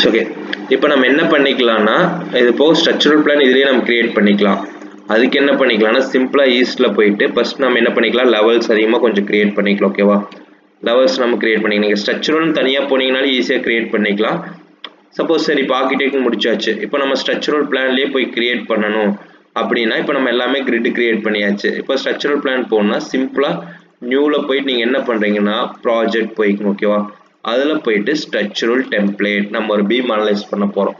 Okay, இப்போ நம்ம என்ன பண்ணிக்கலாம்னா இது போக ஸ்ட்ரக்சரல் பிளான் இதுலேயே நம்ம கிரியேட் பண்ணிக்கலாம். அதுக்கு என்ன பண்ணிக்கலாம்னா சிம்பிளாக ஈஸ்டில் போயிட்டு ஃபர்ஸ்ட் நம்ம என்ன பண்ணிக்கலாம், லெவல்ஸ் அதிகமாக கொஞ்சம் கிரியேட் பண்ணிக்கலாம். ஓகேவா, லெவல்ஸ் நம்ம கிரியேட் பண்ணிக்கலாம். நீங்கள் ஸ்ட்ரக்சரல்னு தனியாக போனீங்கனாலும் ஈஸியாக கிரியேட் பண்ணிக்கலாம். சப்போஸ் சரி இப்போ ஆர்கிடெக்ட் முடிச்சாச்சு, இப்போ நம்ம ஸ்ட்ரக்சரல் பிளான்லேயே போய் கிரியேட் பண்ணணும் அப்படின்னா இப்போ நம்ம எல்லாமே கிரிட் கிரியேட் பண்ணியாச்சு. இப்போ ஸ்ட்ரக்சரல் பிளான் போகணும்னா சிம்பிளாக நியூவில் போயிட்டு நீங்கள் என்ன பண்ணுறீங்கன்னா ப்ராஜெக்ட் போய்க்கணும். ஓகேவா, அதில் போயிட்டு ஸ்ட்ரக்சரல் டெம்ப்ளேட் நம்ம ஒரு பீம் அனலைஸ் பண்ண போகிறோம்.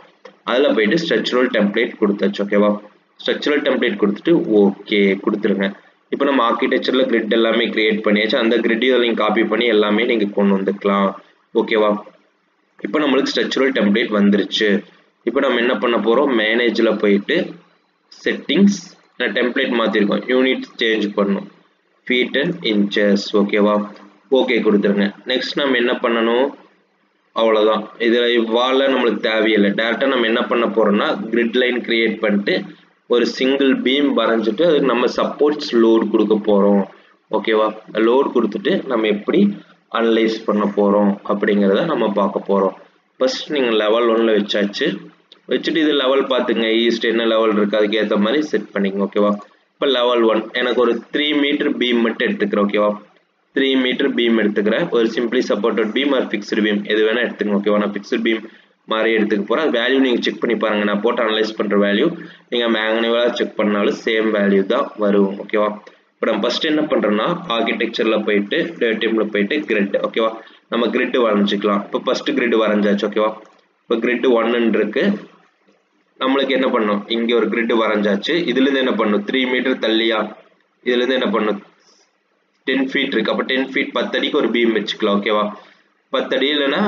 அதில் போயிட்டு ஸ்ட்ரக்சரல் டெம்ப்ளேட் கொடுத்தாச்சு. ஓகேவா, ஸ்ட்ரக்சரல் டெம்ப்ளேட் கொடுத்துட்டு ஓகே கொடுத்துருங்க. இப்போ நம்ம ஆர்கிடெக்சரில் கிரிட் எல்லாமே கிரியேட் பண்ணியாச்சு. அந்த கிரிட் இதில் நீங்கள் காப்பி பண்ணி எல்லாமே நீங்கள் கொண்டு வந்துக்கலாம். ஓகேவா, இப்போ நம்மளுக்கு ஸ்ட்ரக்சரல் டெம்ப்ளேட் வந்துருச்சு. இப்போ நம்ம என்ன பண்ண போகிறோம், மேனேஜில் போயிட்டு செட்டிங்ஸ் டெம்ப்ளேட் மாற்றிருக்கோம், யூனிட் சேஞ்ச் பண்ணணும், ஃபீட் அண்ட் இன்ச்சஸ். ஓகேவா, ஓகே கொடுத்துருங்க. நெக்ஸ்ட் நம்ம என்ன பண்ணணும், அவ்வளோதான். இதில் வாலில் நம்மளுக்கு தேவையில்லை. டேரெக்டாக நம்ம என்ன பண்ண போகிறோம்னா கிரிட் லைன் கிரியேட் பண்ணிட்டு ஒரு சிங்கிள் பீம் வரைஞ்சிட்டு அதுக்கு நம்ம சப்போர்ட்ஸ் லோட் கொடுக்க போகிறோம். ஓகேவா, லோட் கொடுத்துட்டு நம்ம எப்படி அனலைஸ் பண்ண போகிறோம் அப்படிங்கிறத நம்ம பார்க்க போகிறோம். ஃபர்ஸ்ட் நீங்கள் லெவல் 1ல் வச்சாச்சு. வச்சுட்டு இது லெவல் பார்த்துங்க, ஈஸ்ட் என்ன லெவல் இருக்குது அதுக்கு ஏற்ற மாதிரி செட் பண்ணிக்கங்க. ஓகேவா, இப்போ லெவல் 1 எனக்கு ஒரு 3 மீட்டர் பீம் மட்டும் எடுத்துக்கிறேன். ஓகேவா, 3 மீட்டர் பீம் எடுத்துக்கிறேன். ஒரு simply supported beam or fixed beam எது வேணால் எடுத்துக்கங்க. ஓகேவா, நான் ஃபிக்ஸ்டு பீம் மாதிரி எடுத்துக்க போகிறேன். வேல்யூ நீங்கள் செக் பண்ணி பாருங்கள். நான் போட்டு அனலைஸ் பண்ணுற வேல்யூ நீங்கள் மேனுவலாக செக் பண்ணாலும் சேம் வேல்யூ தான் வரும். ஓகேவா, இப்போ நம்ம ஃபஸ்ட் என்ன பண்ணுறோன்னா ஆர்கிடெக்சரில் போயிட்டு டேட்டிமில் போயிட்டு கிரிட். ஓகேவா, நம்ம கிரிட் வரைஞ்சிக்கலாம். இப்போ ஃபஸ்ட்டு கிரிட் வரைஞ்சாச்சு. ஓகேவா, இப்போ கிரிட் 1 இருக்கு. நம்மளுக்கு என்ன பண்ணணும், இங்கே ஒரு கிரிட் வரைஞ்சாச்சு. இதுலேருந்து என்ன பண்ணணும், 3 மீட்டர் தள்ளியா இதுலேருந்து என்ன பண்ணணும் 10 ஃபீட் இருக்கு. அப்போ 10 ஃபீட் 10 அடிக்கு ஒரு பீம் வச்சுக்கலாம். ஓகேவா, 10 அடி இல்லைன்னா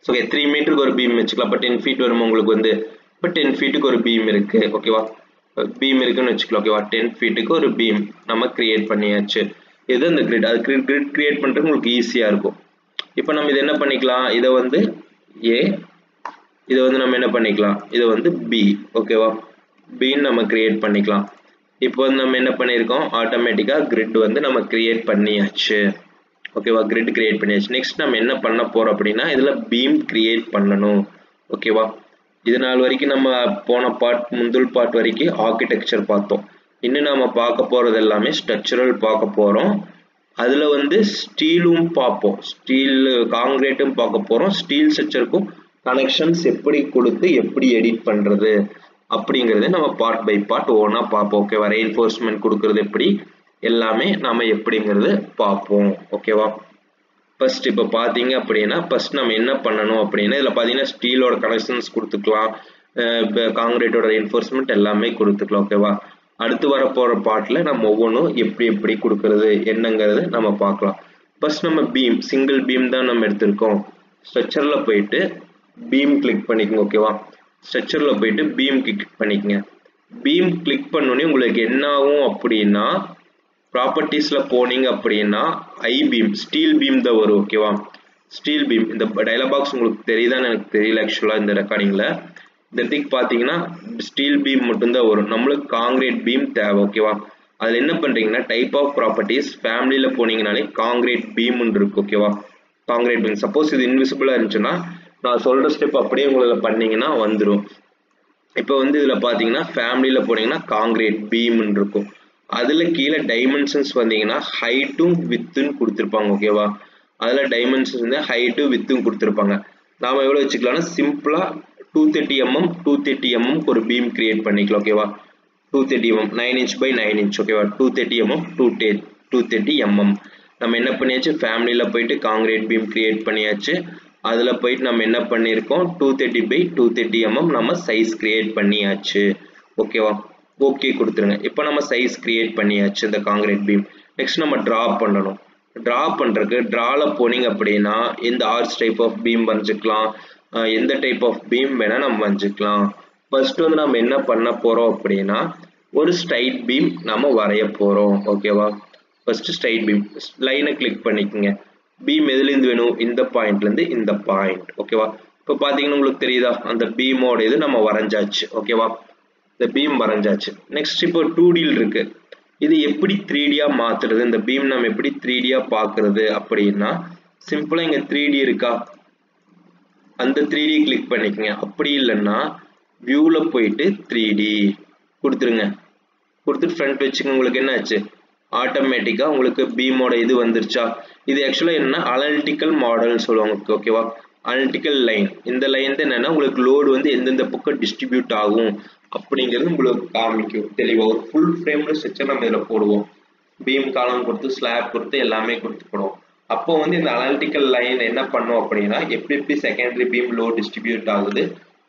ஓகே 3 மீட்டருக்கு ஒரு பீம் வச்சுக்கலாம். அப்போ 10 ஃபீட் வரும் உங்களுக்கு வந்து. இப்போ 10 ஃபீட்டுக்கு ஒரு பீம் இருக்கு. ஓகேவா, பீம் இருக்குன்னு வச்சுக்கலாம். ஓகேவா, 10 ஃபீட்டுக்கு ஒரு பீம் நம்ம கிரியேட் பண்ணியாச்சு. இது இந்த கிரிட், அது கிரிட் கிரியேட் பண்ணுறது உங்களுக்கு ஈஸியாக இருக்கும். இப்போ நம்ம இதை என்ன பண்ணிக்கலாம், இதை வந்து ஏ, இதை வந்து நம்ம என்ன பண்ணிக்கலாம், இதை வந்து பி. ஓகேவா, பின்னு நம்ம கிரியேட் பண்ணிக்கலாம். இப்போ வந்து நம்ம என்ன பண்ணியிருக்கோம், ஆட்டோமேட்டிக்காக கிரிட் வந்து நம்ம கிரியேட் பண்ணியாச்சு. ஓகேவா, கிரிட் கிரியேட் பண்ணியாச்சு. நெக்ஸ்ட் நம்ம என்ன பண்ண போகிறோம் அப்படின்னா இதில் பீம் கிரியேட் பண்ணணும். ஓகேவா, இது நாள் வரைக்கும் நம்ம போன முந்தல் பார்ட் வரைக்கும் ஆர்கிடெக்சர் பார்த்தோம். இன்னும் நம்ம பார்க்க போகிறது எல்லாமே ஸ்ட்ரக்சரல் பார்க்க போகிறோம். அதில் வந்து ஸ்டீலும் பார்ப்போம், ஸ்டீல் காங்கிரீட்டும் பார்க்க போகிறோம். ஸ்டீல் ஸ்ட்ரக்சருக்கும் கனெக்ஷன்ஸ் எப்படி கொடுத்து எப்படி எடிட் பண்ணுறது அப்படிங்கிறது நம்ம பார்ட் பை பார்ட் ஓனா பார்ப்போம். ஓகேவா, ரெயின்ஃபோர்ஸ்மெண்ட் கொடுக்கறது எப்படி எல்லாமே நம்ம எப்படிங்கிறது பார்ப்போம். ஓகேவா, ஃபர்ஸ்ட் இப்போ பார்த்தீங்க அப்படின்னா ஃபர்ஸ்ட் நம்ம என்ன பண்ணணும் அப்படின்னா இதில் பார்த்தீங்கன்னா ஸ்டீலோட கனெக்ஷன்ஸ் கொடுத்துக்கலாம், காங்கிரீட்டோட ரெயின்ஃபோர்ஸ்மெண்ட் எல்லாமே கொடுத்துக்கலாம். ஓகேவா, அடுத்து வரப்போகிற பார்ட்டில் நம்ம ஒவ்வொன்றும் எப்படி கொடுக்கறது என்னங்கிறது நம்ம பார்க்கலாம். ஃபர்ஸ்ட் நம்ம பீம் சிங்கிள் பீம் தான் நம்ம எடுத்திருக்கோம். ஸ்ட்ரக்சரில் போயிட்டு பீம் கிளிக் பண்ணிக்கோங்க. ஓகேவா, ஸ்ட்ரக்சரில் போயிட்டு பீம் கிளிக் பண்ணிக்கங்க. பீம் கிளிக் பண்ணோன்னே உங்களுக்கு என்ன ஆகும் அப்படின்னா ப்ராப்பர்ட்டிஸில் போனீங்க அப்படின்னா ஐ பீம் ஸ்டீல் பீம் தான் வரும். ஓகேவா, ஸ்டீல் பீம் இந்த டயலாக் பாக்ஸ் உங்களுக்கு தெரியுதான்னு எனக்கு தெரியல ஆக்சுவலாக இந்த ரெக்கார்டிங்கில். இந்த இடத்துக்கு பார்த்தீங்கன்னா ஸ்டீல் பீம் மட்டும்தான் வரும், நம்மளுக்கு காங்கிரீட் பீம் தேவை. ஓகேவா, அதில் என்ன பண்ணுறீங்கன்னா டைப் ஆஃப் ப்ராப்பர்ட்டிஸ் ஃபேமிலியில் போனீங்கனாலே காங்கிரீட் பீம்னு இருக்கு. ஓகேவா, காங்கிரீட் பீம் சப்போஸ் இது இன்விசிபிளாக இருந்துச்சுன்னா நான் சொல்கிற ஸ்டெப் அப்படியே உங்களை பண்ணீங்கன்னா வந்துடும். இப்போ வந்து இதில் பார்த்தீங்கன்னா ஃபேமிலியில் போனீங்கன்னா காங்கிரீட் பீம்னு இருக்கும். அதில் கீழே டைமென்ஷன்ஸ் வந்தீங்கன்னா ஹைட்டும் வித்துன்னு கொடுத்துருப்பாங்க. ஓகேவா, அதில் டைமென்ஷன்ஸ் வந்து ஹைட்டும் வித்தும் கொடுத்துருப்பாங்க. நாம் எவ்வளோ வச்சுக்கலாம்னா சிம்பிளாக 230 mm 230 mm ஒரு பீம் கிரியேட் பண்ணிக்கலாம். ஓகேவா, 230 mm 9 inch by 9 inch. ஓகேவா, 230 mm 230 mm நம்ம என்ன பண்ணியாச்சு, ஃபேமிலியில் போயிட்டு காங்கிரீட் பீம் கிரியேட் பண்ணியாச்சு. அதில் போயிட்டு நம்ம என்ன பண்ணியிருக்கோம் 230 by 230 mm நம்ம சைஸ் கிரியேட் பண்ணியாச்சு. ஓகேவா, ஓகே கொடுத்துருங்க. இப்போ நம்ம சைஸ் கிரியேட் பண்ணியாச்சு இந்த காங்கிரீட் பீம். நெக்ஸ்ட் நம்ம ட்ரா பண்ணணும். ட்ரா பண்ணுறதுக்கு ட்ராவில் போனீங்க அப்படின்னா இந்த ஆர்ச் டைப் ஆஃப் பீம் வரைஞ்சிக்கலாம், எந்த டைப் ஆஃப் பீம் வேணால் நம்ம வரைஞ்சிக்கலாம். ஃபர்ஸ்ட் வந்து நம்ம என்ன பண்ண போகிறோம் அப்படின்னா ஒரு ஸ்ட்ரைட் பீம் நம்ம வரைய போகிறோம். ஓகேவா, ஃபர்ஸ்ட் ஸ்ட்ரைட் பீம் லைனை கிளிக் பண்ணிக்கோங்க. பீம் எதுலேருந்து வேணும், இந்த பாயிண்ட்லேருந்து இந்த பாயிண்ட். ஓகேவா, இப்போ பார்த்தீங்கன்னா உங்களுக்கு தெரியுதா அந்த பீமோட இது நம்ம வரைஞ்சாச்சு. ஓகேவா, இந்த பீம் வரைஞ்சாச்சு. நெக்ஸ்ட் இப்போ 2Dயில் இருக்கு, இது எப்படி 3Dயா மாத்துறது, இந்த பீம் நம்ம எப்படி 3Dயா பார்க்கறது அப்படின்னா சிம்பிளா இங்க 3D இருக்கா, அந்த 3D கிளிக் பண்ணிக்கங்க. அப்படி இல்லைன்னா வியூல போயிட்டு 3D கொடுத்துருங்க. கொடுத்துட்டு ஃப்ரண்ட் வச்சுங்க. உங்களுக்கு என்ன ஆச்சு? ஆட்டோமேட்டிக்கா உங்களுக்கு பீமோட இது வந்துருச்சா? இது ஆக்சுவலா என்ன அனலிட்டிக்கல் மாடல் சொல்லுவாங்க. ஓகேவா? Analytical line. இந்த லைன் தான் என்னன்னா உங்களுக்கு லோடு வந்து எந்தெந்த பக்கம் டிஸ்ட்ரிபியூட் ஆகும் அப்படிங்கிறது உங்களுக்கு காமிக்கும் தெளிவா. ஒரு ஃபுல் ஃப்ரேம்ல ஸ்ட்ரக்சர் நம்ம இதில் போடுவோம். பீம் காலம் கொடுத்து ஸ்லாப் கொடுத்து எல்லாமே கொடுத்து போடுவோம். அப்போ வந்து இந்த அனலிட்டிக்கல் லைன் என்ன பண்ணும் அப்படின்னா எப்படி செகண்டரி பீம் லோட் டிஸ்ட்ரிபியூட் ஆகுது,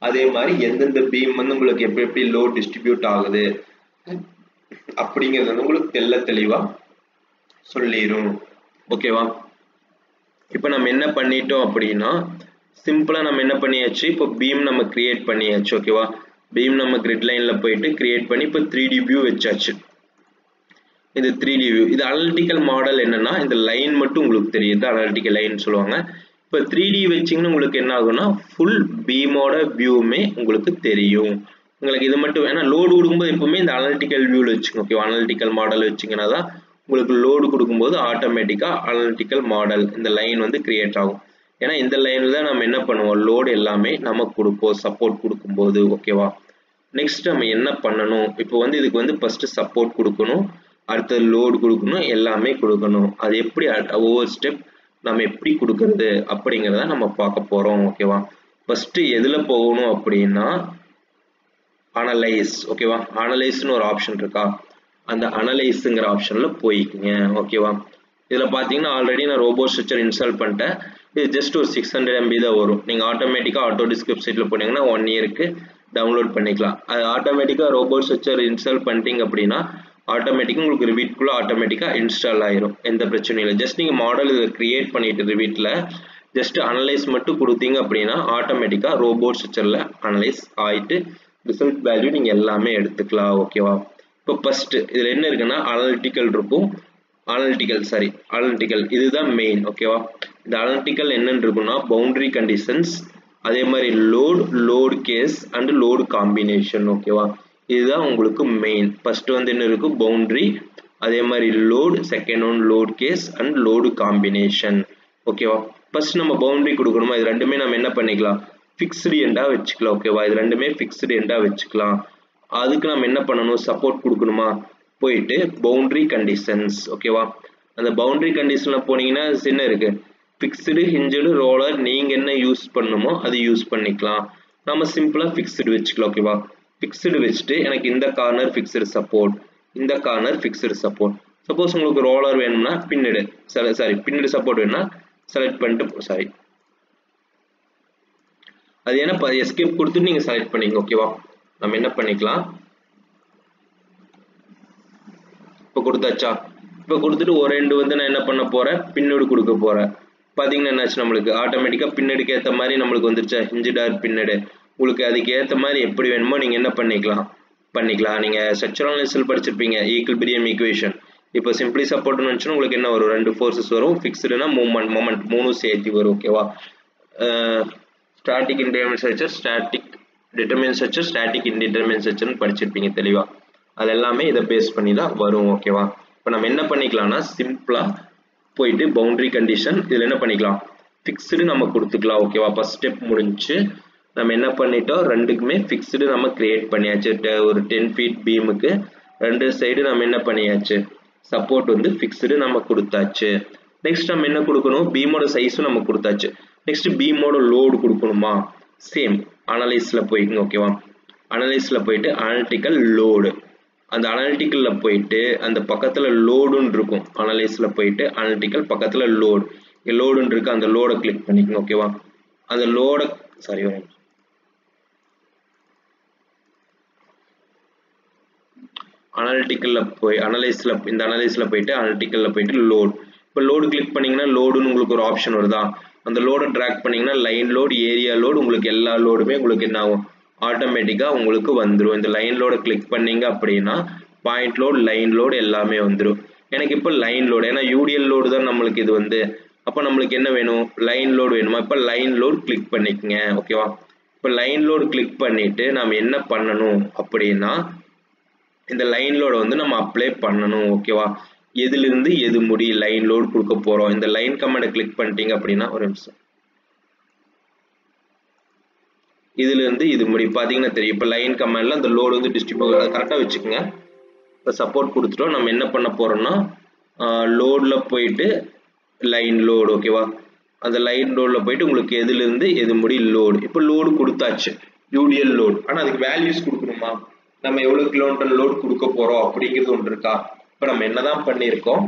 அதே மாதிரி எந்தெந்த பீம் வந்து உங்களுக்கு எப்படி லோட் டிஸ்ட்ரிபியூட் ஆகுது அப்படிங்கிறது வந்து உங்களுக்கு தெளிவா சொல்லிடும். ஓகேவா? இப்போ நம்ம என்ன பண்ணிட்டோம் அப்படின்னா சிம்பிளா நம்ம என்ன பண்ணியாச்சு, இப்போ பீம் நம்ம கிரியேட் பண்ணியாச்சு. ஓகேவா? பீம் நம்ம கிரிட் லைன்ல போயிட்டு கிரியேட் பண்ணி இப்போ 3D வியூ வச்சாச்சு. இது 3D வியூ. இது அனலிட்டிக்கல் மாடல் என்னன்னா இந்த லைன் மட்டும் உங்களுக்கு தெரியுது, அனலிட்டிக்கல் லைன் சொல்லுவாங்க. இப்போ 3D வச்சிங்கன்னா உங்களுக்கு என்ன ஆகும்னா ஃபுல் பீமோட வியூமே உங்களுக்கு தெரியும். உங்களுக்கு இது மட்டும் ஏன்னா லோடு கொடுக்கும்போது எப்பவுமே இந்த அனலிட்டிக்கல் வியூல வச்சுக்கோங்க. ஓகேவா? அனலிட்டிக்கல் மாடல் வச்சிங்கன்னா தான் உங்களுக்கு லோடு கொடுக்கும்போது ஆட்டோமேட்டிக்கா அனலிட்டிக்கல் மாடல் இந்த லைன் வந்து கிரியேட் ஆகும். ஏன்னா இந்த லைன்ல தான் நம்ம என்ன பண்ணுவோம், லோடு எல்லாமே நம்ம கொடுப்போம் சப்போர்ட் கொடுக்கும்போது. ஓகேவா? நெக்ஸ்ட் நம்ம என்ன பண்ணணும், இப்போ வந்து இதுக்கு வந்து ஃபர்ஸ்ட் சப்போர்ட் கொடுக்கணும், அடுத்தது லோடு கொடுக்கணும், எல்லாமே கொடுக்கணும். அது எப்படி ஒவ்வொரு ஸ்டெப் நம்ம எப்படி கொடுக்கறது அப்படிங்கிறத நம்ம பார்க்க போறோம். ஓகேவா? ஃபர்ஸ்ட் எதுல போகணும் அப்படின்னா அனலைஸ். ஓகேவா? அனலைஸ்னு ஒரு ஆப்ஷன் இருக்கா, அந்த அனலைஸ்ங்கிற ஆப்ஷன்ல போய்க்குங்க. ஓகேவா? இதுல பாத்தீங்கன்னா ஆல்ரெடி நான் ரோபோ ஸ்ட்ரக்சர் இன்ஸ்டால் பண்ணிட்டேன். இது ஜஸ்ட் ஒரு 600 MB தான் வரும். நீங்க ஆட்டோமேட்டிக்கா ஆட்டோ டிஸ்க் வெப்சைட்ல போனீங்கன்னா 1 இயருக்கு டவுன்லோட் பண்ணிக்கலாம். அது ஆட்டோமேட்டிக்கா ரோபோ ஸ்ட்ரக்சர் இன்ஸ்டால் பண்ணிட்டீங்க அப்படின்னா ஆட்டோமேட்டிக்கா உங்களுக்கு ரிவீட்குள்ள ஆட்டோமேட்டிக்கா இன்ஸ்டால் ஆயிரும். எந்த பிரச்சனையும் இல்லை. ஜஸ்ட் நீங்க மாடல் இதை கிரியேட் பண்ணிட்டு ரிவீட்ல ஜஸ்ட் அனலைஸ் மட்டும் கொடுத்தீங்க அப்படின்னா ஆட்டோமேட்டிக்கா ரோபோ ஸ்ட்ரக்சர்ல அனலைஸ் ஆயிட்டு ரிசல்ட் வேல்யூ நீங்க எல்லாமே எடுத்துக்கலாம். ஓகேவா? இப்போ ஃபர்ஸ்ட் இதுல என்ன இருக்குன்னா அனலிட்டிக்கல் இருக்கும். அனலிட்டிக்கல் இதுதான் மெயின். ஓகேவா? இந்த அனலிட்டிக்கல் என்னன்னு இருக்குன்னா பவுண்டரி கண்டிஷன்ஸ், அதே மாதிரி load case and load combination. ஓகேவா? இதுதான் உங்களுக்கு மெயின். ஃபர்ஸ்ட் வந்து என்ன இருக்கு, பவுண்டரி, அதே மாதிரி load, second one load case and load combination. ஓகேவா? ஃபர்ஸ்ட் நம்ம பவுண்டரி கொடுக்கணுமா, இது ரெண்டுமே நம்ம என்ன பண்ணிக்கலாம், ஃபிக்ஸ்டு எண்டா வச்சுக்கலாம். ஓகேவா? இது ரெண்டுமே ஃபிக்ஸ்டு எண்டா வச்சுக்கலாம். அதுக்கு நம்ம என்ன பண்ணணும், சப்போர்ட் கொடுக்கணுமா, போயிட்டு பவுண்டரி கண்டிஷன்ஸ். ஓகேவா? அந்த பவுண்டரி கண்டிஷன்ல போனீங்கன்னா என்ன இருக்கு, ஃபிக்ஸ்டு, ஹிஞ்சடு, ரோலர், நீங்க என்ன யூஸ் பண்ணணுமோ அது யூஸ் பண்ணிக்கலாம். நம்ம சிம்பிளா ஃபிக்ஸ்டு வச்சுக்கலாம். ஓகேவா? ஃபிக்ஸ்டு வச்சுட்டு எனக்கு இந்த கார்னர் ஃபிக்ஸ்டு சப்போர்ட், இந்த கார்னர் ஃபிக்ஸ்டு சப்போர்ட். சப்போஸ் உங்களுக்கு ரோலர் வேணும்னா பின்னடு பின்னடு சப்போர்ட் வேணும்னா செலக்ட் பண்ணிட்டு அது என்ன எஸ்கேப் கொடுத்துட்டு நீங்க செலக்ட் பண்ணிக்கங்க. ஓகேவா? நம்ம என்ன பண்ணிக்கலாம், இப்போ கொடுத்தாச்சா, இப்போ கொடுத்துட்டு ஒரு ரெண்டு வந்து நான் என்ன பண்ண போறேன், பின்னடு கொடுக்க போறேன். பாத்தீங்கன்னா என்னாச்சு, நம்மளுக்கு ஆட்டோமேட்டிக்கா பின்னடுக்கு ஏற்ற மாதிரி நம்மளுக்கு வந்துருச்சா, ஹிஞ்சுடார் பின்னடு. உங்களுக்கு அதுக்கு ஏற்ற மாதிரி எப்படி வேணுமோ நீங்க என்ன பண்ணிக்கலாம். நீங்க ஸ்ட்ரக்சரல் அனாலிசிஸ் படிச்சிருப்பீங்க, ஈக்குலிபிரியம் ஈக்குவேஷன். இப்போ சிம்பிளி சப்போர்ட்னு வந்துச்சுன்னா உங்களுக்கு என்ன வரும், ரெண்டு ஃபோர்ஸஸ் வரும், ஃபிக்ஸ்டுனா மொமெண்ட் மூணும் சேர்த்து வரும். ஓகேவா? Static indeterminate structure, static determinate structure, static indeterminate ஸ்ட்ரக்சர்னு படிச்சிருப்பீங்க தெளிவா. அது எல்லாமே இதை பேஸ் பண்ணி தான் வரும். ஓகேவா? இப்போ நம்ம என்ன பண்ணிக்கலாம்னா சிம்பிளா போயிட்டு பவுண்டரி கண்டிஷன், இதுல என்ன பண்ணிக்கலாம், ஃபிக்ஸ்டு நம்ம கொடுத்துக்கலாம். ஓகேவா? ஃபர்ஸ்ட் ஸ்டெப் முடிஞ்சு நம்ம என்ன பண்ணிட்டோம், ரெண்டுக்குமே ஃபிக்ஸ்டு நம்ம கிரியேட் பண்ணியாச்சு. ஒரு 10 ஃபீட் பீமுக்கு ரெண்டு சைடு நம்ம என்ன பண்ணியாச்சு, சப்போர்ட் வந்து ஃபிக்ஸ்டு நம்ம கொடுத்தாச்சு. நெக்ஸ்ட் நம்ம என்ன கொடுக்கணும், பீமோட சைஸும் நம்ம கொடுத்தாச்சு. நெக்ஸ்ட் பீமோட லோடு கொடுக்கணுமா, சேம் அனலைஸ்ல போயிடுங்க. ஓகேவா? அனலைஸ்ல போயிட்டு அனலிட்டிக்கல் லோடு, அந்த அனலிட்டிக்கல்ல போயிட்டு அந்த பக்கத்துல லோடுன்னு இருக்கும். அனலைஸ்ல போயிட்டு அனலிட்டிக்கல் பக்கத்துல லோடுன்னு இருக்கு, அந்த லோட கிளிக் பண்ணிக்கணும். ஓகேவா? அந்த லோட அனலிட்டிக்கல்ல போய் இந்த அனலைஸ்ல போயிட்டு அனலிட்டிக்கல்ல போயிட்டு லோட். இப்போ லோடு கிளிக் பண்ணீங்கன்னா லோடுன்னு உங்களுக்கு ஒரு ஆப்ஷன் வருதா, அந்த லோட டிராக் பண்ணீங்கன்னா லைன் லோடு, ஏரியா லோடு, உங்களுக்கு எல்லா லோடுமே உங்களுக்கு என்ன ஆகும், ஆட்டோமேட்டிக்கா உங்களுக்கு வந்துடும். இந்த லைன் லோட கிளிக் பண்ணீங்க அப்படின்னா பாயிண்ட் லோடு, லைன் லோடு எல்லாமே வந்துடும். எனக்கு இப்போ லைன் லோடு, ஏன்னா யூடிஎல் லோடு தான் நம்மளுக்கு இது வந்து, அப்போ நம்மளுக்கு என்ன வேணும், லைன் லோடு வேணுமா. இப்போ லைன் லோடு கிளிக் பண்ணிக்கங்க. ஓகேவா? இப்போ லைன் லோடு கிளிக் பண்ணிட்டு நம்ம என்ன பண்ணணும் அப்படின்னா இந்த லைன் லோட வந்து நம்ம அப்ளை பண்ணணும். ஓகேவா? எதிலிருந்து எது முடி லைன் லோடு கொடுக்க போறோம். இந்த லைன் கமாண்டை கிளிக் பண்ணிட்டீங்க அப்படின்னா ஒரு நிமிஷம், இதுல இருந்து இது முடி பாத்தீங்கன்னா தெரியும். இப்போ லைன் கமாண்ட்ல அந்த லோடு வந்து டிஸ்ட்ரிபியூட் அது கரெக்டா வச்சுக்கோங்க. இப்போ சப்போர்ட் கொடுத்துட்டோம். நம்ம என்ன பண்ண போறோம்னா லோட்ல போயிட்டு லைன் லோடு ஓகேவா, அந்த லைன் லோட்ல போயிட்டு உங்களுக்கு எதுல இருந்து எது முடி லோடு. இப்போ லோடு கொடுத்தாச்சு யூடிஎல் லோடு. ஆனா அதுக்கு வேல்யூஸ் கொடுக்கணுமா, நம்ம எவ்வளவு கிலோமீட்டர் லோடு கொடுக்க போறோம் அப்படிங்கிறது ஒன்று இருக்கா. இப்போ நம்ம என்னதான் பண்ணியிருக்கோம்,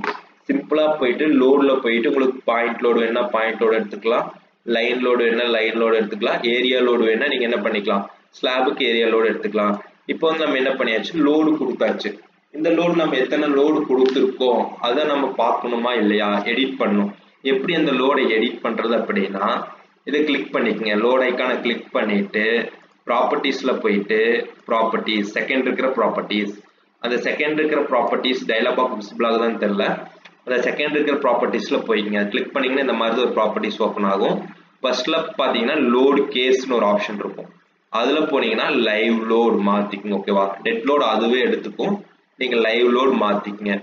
சிம்பிளா போயிட்டு லோட்ல போயிட்டு உங்களுக்கு பாயிண்ட் லோடு வேணா பாயிண்ட் லோடு எடுத்துக்கலாம், லைன் லோடு வேணா லைன் லோடு எடுத்துக்கலாம், ஏரியா லோடு வேணா நீங்க என்ன பண்ணிக்கலாம் ஸ்லாபுக்கு ஏரியா லோடு எடுத்துக்கலாம். இப்போ வந்து நம்ம என்ன பண்ணியாச்சு லோடு கொடுத்தாச்சு. இந்த லோடு நம்ம எத்தனை லோடு கொடுத்துருக்கோம் அதை நம்ம பார்க்கணுமா இல்லையா, எடிட் பண்ணணும். எப்படி அந்த லோடை எடிட் பண்றது அப்படின்னா இதை கிளிக் பண்ணிக்கங்க, லோட் ஐக்கானை கிளிக் பண்ணிட்டு ப்ராப்பர்ட்டிஸ்ல போயிட்டு ப்ராப்பர்ட்டிஸ் செகண்ட் இருக்கிற ப்ராப்பர்ட்டிஸ், அந்த செகண்ட் இருக்கிற ப்ராப்பர்ட்டிஸ் டயலாக் பாக்ஸ் விசிபிள் ஆகுதான்னு தெரியல, அந்த செகண்ட் இருக்கிற ப்ராப்பர்ட்டிஸ்ல போய்க்குங்க. கிளிக் பண்ணீங்கன்னா இந்த மாதிரி ஒரு ப்ராப்பர்ட்டிஸ் ஓப்பன் ஆகும். ஃபர்ஸ்ட்ல பாத்தீங்கன்னா லோடு கேஸ்னு ஒரு ஆப்ஷன் இருக்கும், அதுல போனீங்கன்னா லைவ் லோடு மாத்திக்குங்க ஓகேவா. டெட் லோடு அதுவே எடுத்துக்கும், நீங்க லைவ் லோடு மாத்திக்கங்க.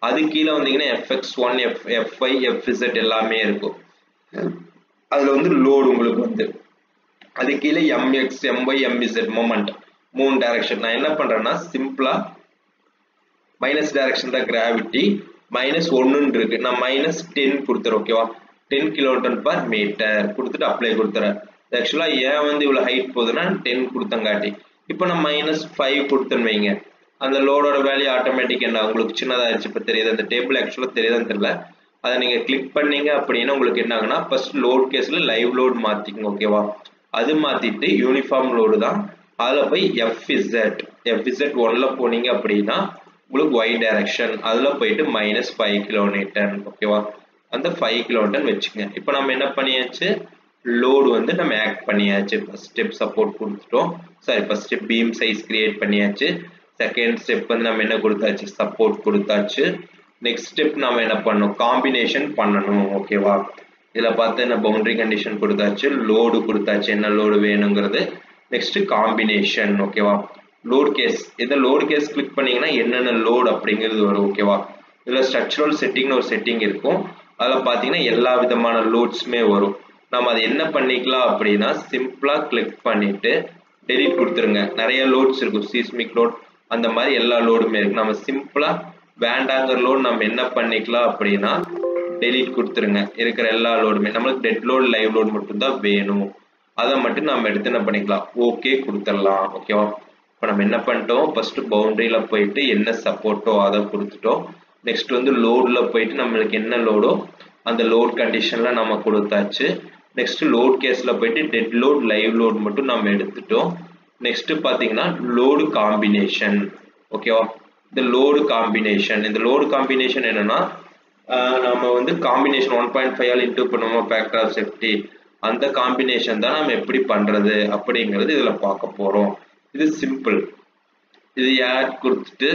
அது கீழே வந்தீங்கன்னா fx1 f5 fz எல்லாமே இருக்கும். அதுல வந்து லோடு உங்களுக்கு வந்து அது கீழே mx my mz moment 3 direction. நான் என்ன பண்றேன்னா சிம்பிளா மைனஸ் டைரக்ஷன் தான் கிராவிட்டி, -1 இருக்கு, நான் -10 கொடுத்துறேன் ஓகேவா. 10 kN/m கொடுத்துட்டு அப்ளை கொடுத்துறேன். ஆக்சுவலா ஏன் வந்து இவ்வளவு ஹைட் போகுதுன்னா 10 கொடுத்தங்காட்டி. இப்போ நான் -5 கொடுத்தேன்னு வைங்க, அந்த லோடோட வேல்யூ ஆட்டோமேட்டிக் என்ன உங்களுக்கு சின்னதாகிடுச்சு. இப்போ தெரியுது அந்த டேபிள் ஆக்சுவலா தெரியுதான்னு தெரியல, அதை நீங்க கிளிக் பண்ணீங்க அப்படின்னா உங்களுக்கு என்ன ஆகுனா ஃபர்ஸ்ட் லோட் கேஸ்ல லைவ் லோட் மாத்திக்கங்க ஓகேவா. அது மாத்திட்டு யூனிஃபார்ம் லோடு தான், அதுல போய் FZ1ல போனீங்க அப்படின்னா உங்களுக்கு y டைரக்ஷன், அதுல போயிட்டு -5 kN ஓகேவா. அந்த 5 kN வச்சுக்கங்க. இப்போ நம்ம என்ன பண்ணியாச்சு லோடு வந்து நம்ம ஆக்ட் பண்ணியாச்சு. ஃபர்ஸ்ட் ஸ்டெப் சப்போர்ட் கொடுத்துட்டோம், sorry first step beam size create பண்ணியாச்சு. செகண்ட் ஸ்டெப் வந்து நம்ம என்ன கொடுத்தாச்சு சப்போர்ட் கொடுத்தாச்சு. நெக்ஸ்ட் ஸ்டெப் நம்ம என்ன பண்ணணும் காம்பினேஷன் பண்ணணும் ஓகேவா. இதுல பார்த்து என்ன பவுண்டரி கண்டிஷன் கொடுத்தாச்சு, லோடு கொடுத்தாச்சு, என்ன லோடு வேணுங்கிறது. நெக்ஸ்ட் காம்பினேஷன் ஓகேவா. லோட் கேஸ், இந்த லோட் கேஸ் கிளிக் பண்ணீங்கன்னா என்னென்ன லோடு அப்படிங்கிறது வரும் ஓகேவா. இதுல ஸ்ட்ரக்சரல் செட்டிங்னு ஒரு செட்டிங் இருக்கும், அதில் பார்த்தீங்கன்னா எல்லா விதமான லோட்ஸுமே வரும். நம்ம அதை என்ன பண்ணிக்கலாம் அப்படின்னா சிம்பிளா கிளிக் பண்ணிட்டு டெலிட் கொடுத்துருங்க. நிறைய லோட்ஸ் இருக்கும், சீஸ்மிக் லோட் அந்த மாதிரி எல்லா லோடுமே இருக்கு. நம்ம சிம்பிளா வேண்டாங்கிற லோடு நம்ம என்ன பண்ணிக்கலாம் அப்படின்னா டெலிட் கொடுத்துருங்க. இருக்கிற எல்லா லோடுமே நம்மளுக்கு டெட் லோடு லைவ் லோடு மட்டும் தான் வேணும், அதை மட்டும் நம்ம எடுத்து என்ன பண்ணிக்கலாம் ஓகே கொடுத்துடலாம் ஓகேவா. இப்போ நம்ம என்ன பண்ணிட்டோம் ஃபர்ஸ்ட் பவுண்டரியில போயிட்டு என்ன சப்போர்ட்டோ அதை கொடுத்துட்டோம். நெக்ஸ்ட் வந்து லோடுல போயிட்டு நம்மளுக்கு என்ன லோடோ அந்த லோட் கண்டிஷன்ல நம்ம கொடுத்தாச்சு. நெக்ஸ்ட் லோட் கேஸ்ல போயிட்டு டெட் லோட் லைவ் லோட் மட்டும் நம்ம எடுத்துட்டோம். நெக்ஸ்ட் பாத்தீங்கன்னா லோடு காம்பினேஷன் ஓகேவா. இந்த லோடு காம்பினேஷன், இந்த லோடு காம்பினேஷன் என்னன்னா நம்ம வந்து காம்பினேஷன் 1.5 ஆல் இன்டூ பண்ணுவோம் ஃபேக்டர் ஆஃப் சேஃப்டி, அந்த காம்பினேஷன் தான் நம்ம எப்படி பண்றது அப்படிங்கிறது இதுல பார்க்க போறோம். இது சிம்பிள், இது ஆட் கொடுத்துட்டு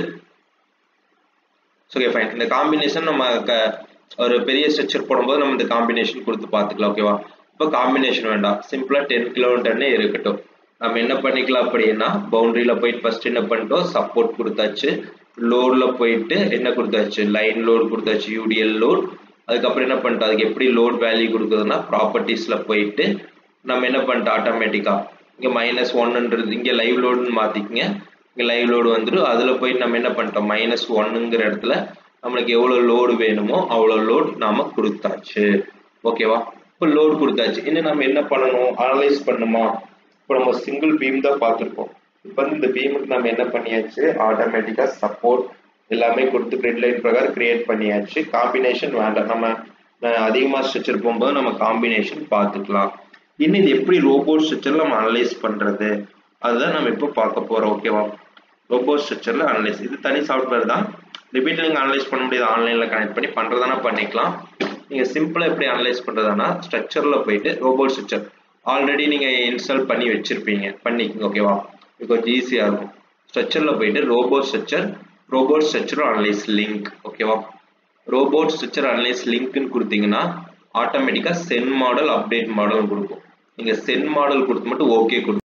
ஓகே ஃபைன். இந்த காம்பினேஷன் நம்ம ஒரு பெரிய ஸ்ட்ரக்சர் போடும்போது நம்ம இந்த காம்பினேஷன் கொடுத்து பார்த்துக்கலாம் ஓகேவா. இப்போ காம்பினேஷன் வேண்டாம், சிம்பிளா 10 kN இருக்கட்டும். நம்ம என்ன பண்ணிக்கலாம் அப்படின்னா பவுண்டரியில போயிட்டு ஃபர்ஸ்ட் என்ன பண்ணிட்டோம் சப்போர்ட் கொடுத்தாச்சு, லோட்ல போயிட்டு என்ன கொடுத்தாச்சு லைன் லோடு கொடுத்தாச்சு யூடிஎல் லோட். அதுக்கப்புறம் என்ன பண்ணிட்டோம் அதுக்கு எப்படி லோட் வேல்யூ கொடுக்குதுன்னா ப்ராப்பர்ட்டிஸ்ல போயிட்டு நம்ம என்ன பண்ணிட்டோம் ஆட்டோமேட்டிக்கா இங்க -1ன்றது இங்க லைவ் லோடுன்னு மாத்திக்கங்க. இங்க லைவ் லோடு வந்துடும், அதுல போயிட்டு நம்ம என்ன பண்ணிட்டோம் -1ங்கிற இடத்துல நம்மளுக்கு எவ்வளவு லோடு வேணுமோ அவ்வளவு லோடு நாம கொடுத்தாச்சு ஓகேவா. இப்போ லோடு கொடுத்தாச்சு, இன்னும் நம்ம என்ன பண்ணணும் அனலைஸ் பண்ணுமா. இப்போ நம்ம சிங்கிள் பீம் தான் பார்த்துருக்கோம். இப்போ வந்து இந்த பீமுக்கு நம்ம என்ன பண்ணியாச்சு ஆட்டோமேட்டிக்கா சப்போர்ட் எல்லாமே கொடுத்து கிரிட் லைன் பிரகாரம் கிரியேட் பண்ணியாச்சு. காம்பினேஷன் வேண்டாம், நம்ம அதிகமா ஸ்ட்ரக்சர் போகும்போது நம்ம காம்பினேஷன் பார்த்துக்கலாம். இன்னும் இது எப்படி ரோபோட் ஸ்ட்ரக்சர்ல நம்ம அனலைஸ் பண்றது அதுதான் நம்ம இப்போ பார்க்க போறோம் ஓகேவா. ரோபோட் ஸ்ட்ரக்சர்ல அனலைஸ், இது தனி சாஃப்ட்வேர் தான், ரிப்பீட் நீங்க அனலைஸ் பண்ண முடியாது, ஆன்லைன்ல கனெக்ட் பண்ணி பண்றதானா பண்ணிக்கலாம். நீங்க சிம்பிளா எப்படி அனலைஸ் பண்றதுனா ஸ்ட்ரக்சர்ல போயிட்டு ரோபோட் ஸ்ட்ரக்சர் ஆல்ரெடி நீங்க இன்ஸ்டால் பண்ணி வச்சிருப்பீங்க, பண்ணிக்கங்க ஓகேவா. இது கொஞ்சம் ஈஸியா இருக்கும். ஸ்ட்ரக்சர்ல போயிட்டு ரோபோட் ஸ்ட்ரக்சர் அனலைஸ் லிங்க் ஓகேவா. ரோபோட் ஸ்ட்ரக்சர் அனலைஸ் லிங்க்னு கொடுத்தீங்கன்னா ஆட்டோமேட்டிக்கா சென் மாடல் அப்டேட் மாடல் கொடுக்கும். நீங்க சென் மாடல் கொடுத்து மட்டும் ஓகே கொடுத்து